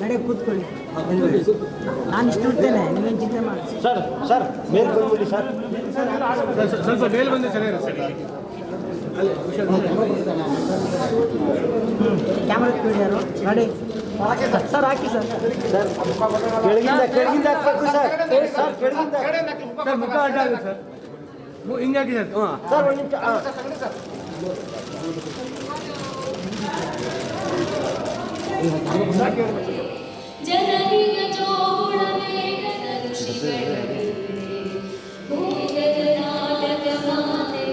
ನಡೆ ಕೂತ್ಕೊಳ್ಳಿ. ನಾನು ಇಷ್ಟು ಇರ್ತೇನೆ, ನೀವೇನು ಚಿಂತೆ ಮಾಡಿ. ಸರ್ ಮೇಲೆ ಬಂದ್ಬಿಡಿ ಸರ್. ಸ್ವಲ್ಪ ಮೇಲೆ ಬಂದು ಚೆನ್ನಾಗಿರುತ್ತೆ. ಕ್ಯಾಮ್ರಾ ಇಟ್ಕೊಂಡಿದ್ದಾರು ಗಾಡಿ ಸರ್ ಹಾಕಿ ಸರ್. ಸರ್ ಕೆಳಗಿಂದ ಹಾಕ್ಬೇಕು ಸರ್. ಸರ್ ಕೆಳಗಿಂದ ಸರ್ ಮುಖ ಅಡ್ಡ ಆಗುತ್ತೆ ಸರ್. ಹಿಂಗೆ ಹಾಕಿ ಸರ್. ಹಾಂ ಸರ್ ಒಂದು ನಿಮಿಷ. ಜನನಿಯ ಜೋಗುಳವೇಗ ಸರುಷಿಗಳೇ ಭೂಮಿಗದ ನಾಟಕ ಮಾತೆ.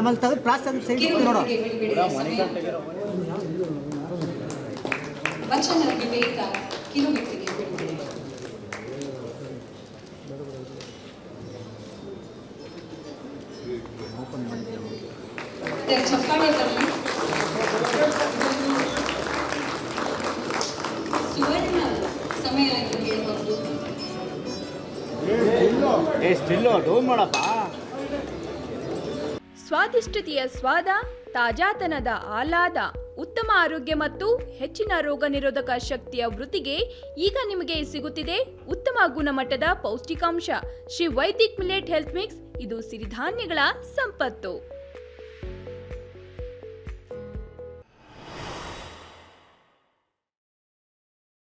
ಆಮೇಲೆ ತೆಗೆದು ಪ್ರಾಸ್ ತೆಗೆದು ಸೈಡ್ ನೋಡೋ. ವಚನಕ್ಕೆ ಬೇಕಾ ಕಿಲೋಮೀಟರ್ಗೆ ಬಿಡುಗಡೆ. ಚಪ್ಪಾಳೆ ಬರಲಿ. ಸುವರ್ಣ ಸಮಯ ಎಂದು ಹೇಳಬಹುದು. ಸ್ಟಿಲ್ಲು ಡೌನ್ ಮಾಡಪ್ಪ. ಸ್ವಾದಿಷ್ಟತೆಯ ಸ್ವಾದ, ತಾಜಾತನದ ಆಹ್ಲಾದ, ಉತ್ತಮ ಆರೋಗ್ಯ ಮತ್ತು ಹೆಚ್ಚಿನ ರೋಗ ನಿರೋಧಕ ಶಕ್ತಿಯ ವೃದ್ಧಿಗೆ ಈಗ ನಿಮಗೆ ಸಿಗುತ್ತಿದೆ ಉತ್ತಮ ಗುಣಮಟ್ಟದ ಪೌಷ್ಟಿಕಾಂಶ. Shri Vaidik millet health mix. ಇದು ಸಿರಿಧಾನ್ಯಗಳ ಸಂಪತ್ತು.